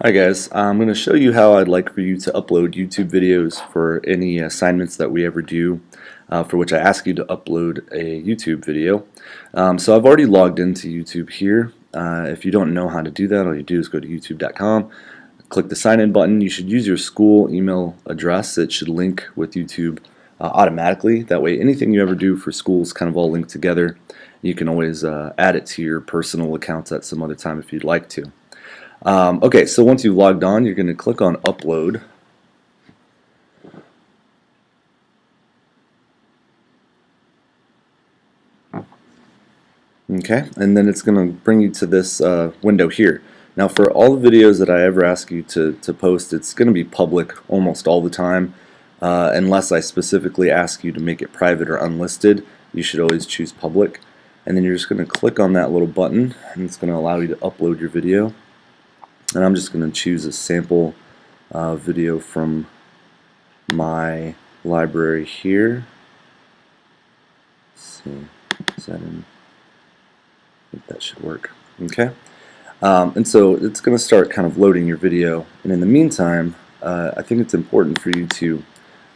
Hi guys, I'm going to show you how I'd like for you to upload YouTube videos for any assignments that we ever do, for which I ask you to upload a YouTube video. So I've already logged into YouTube here. If you don't know how to do that, all you do is go to youtube.com, click the sign in button. You should use your school email address. It should link with YouTube automatically. That way anything you ever do for school is kind of all linked together. You can always add it to your personal accounts at some other time if you'd like to. Okay, so once you've logged on, you're going to click on Upload. Okay, and then it's going to bring you to this window here. Now for all the videos that I ever ask you to post, it's going to be public almost all the time. Unless I specifically ask you to make it private or unlisted, you should always choose public. And then you're just going to click on that little button, and it's going to allow you to upload your video. And I'm just going to choose a sample video from my library here. Let's see, is that in? I think that should work. Okay, and so it's going to start kind of loading your video. And in the meantime, I think it's important for you to,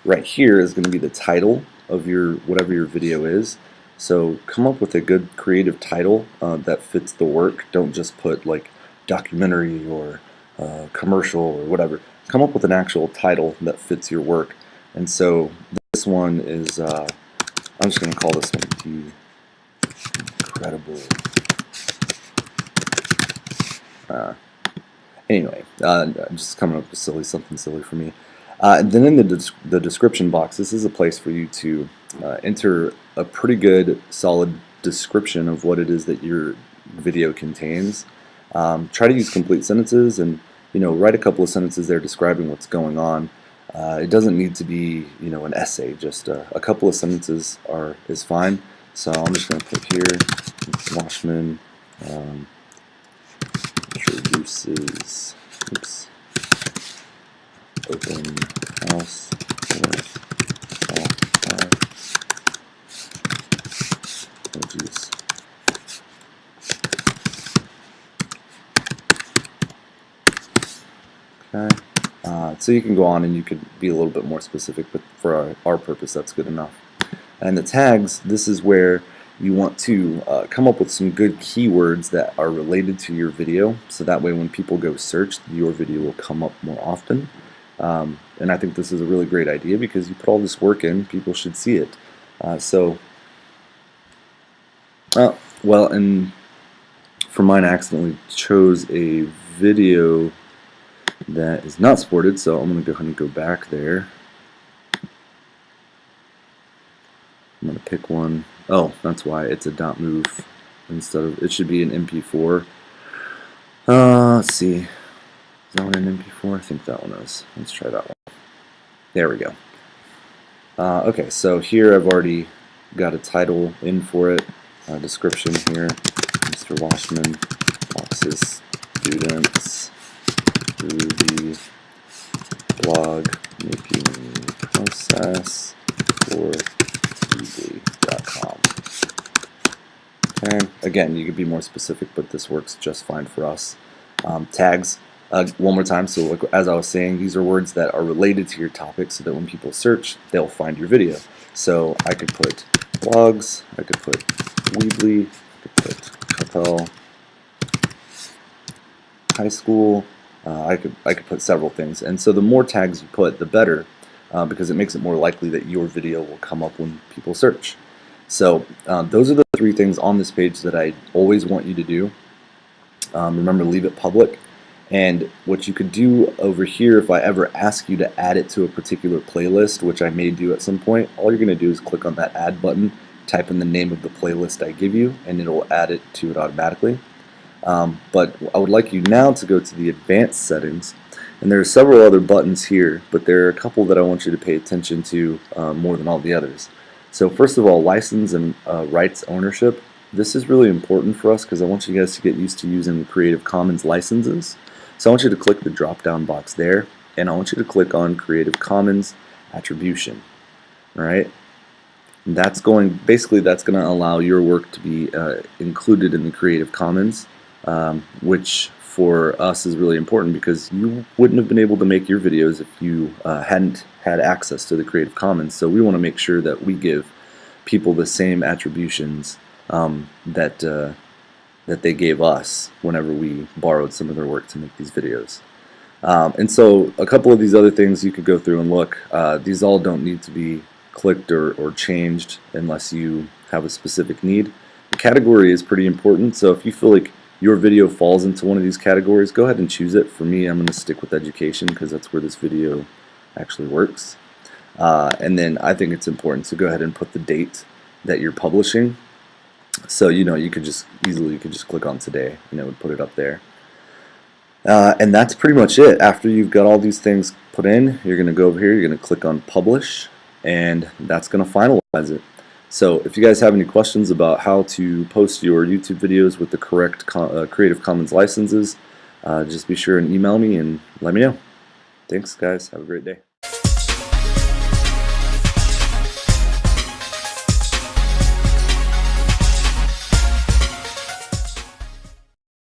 right here is going to be the title of your whatever your video is. So come up with a good creative title that fits the work. Don't just put like documentary or commercial or whatever. Come up with an actual title that fits your work. And so this one is, I'm just going to call this one The Incredible. Anyway, just coming up with something silly for me. And then in the description box, this is a place for you to enter a pretty good, solid description of what it is that your video contains. Try to use complete sentences, and write a couple of sentences there describing what's going on. It doesn't need to be an essay. Just a couple of sentences is fine. So I'm just going to put here Washman introduces open house for all ages. Okay. So you can go on and you could be a little bit more specific, but for our purpose that's good enough. And the tags, this is where you want to come up with some good keywords that are related to your video, so that way when people go search, your video will come up more often. And I think this is a really great idea because you put all this work in, people should see it. Well, and for mine I accidentally chose a video that is not supported, so I'm going to go ahead and go back there. I'm going to pick one. Oh, that's why it's a .move instead of, it should be an MP4. Let's see. Is that one an MP4? I think that one is. Let's try that one. There we go. Okay, so here I've already got a title in for it. Description here. Mr. Washman walks his students through the blog making process for Weebly.com. Okay, again, you could be more specific, but this works just fine for us. Tags, one more time. So as I was saying, these are words that are related to your topic so that when people search, they'll find your video. So I could put blogs, I could put Weebly, I could put Capel High School, I could put several things. And so the more tags you put, the better, because it makes it more likely that your video will come up when people search. So those are the three things on this page that I always want you to do. Remember, leave it public. And what you could do over here, if I ever ask you to add it to a particular playlist, which I may do at some point, all you're going to do is click on that add button, type in the name of the playlist I give you, and it'll add it to it automatically. But I would like you now to go to the advanced settings, and there are several other buttons here, but there are a couple that I want you to pay attention to more than all the others. So first of all, license and rights ownership. This is really important for us because I want you guys to get used to using the Creative Commons licenses. So I want you to click the drop down box there, and I want you to click on Creative Commons Attribution. Alright? That's basically that's going to allow your work to be included in the Creative Commons, which for us is really important because you wouldn't have been able to make your videos if you hadn't had access to the Creative Commons. So we want to make sure that we give people the same attributions that they gave us whenever we borrowed some of their work to make these videos. And so a couple of these other things you could go through and look. These all don't need to be clicked or changed unless you have a specific need. The category is pretty important, so if you feel like your video falls into one of these categories, go ahead and choose it. For me, I'm going to stick with education because that's where this video actually works. And then I think it's important to go ahead and put the date that you're publishing. So you could just easily click on today and it would put it up there. And that's pretty much it. After you've got all these things put in, you're going to go over here, you're going to click on publish, and that's going to finalize it. So if you guys have any questions about how to post your YouTube videos with the correct Creative Commons licenses, just be sure and email me and let me know. Thanks guys, have a great day.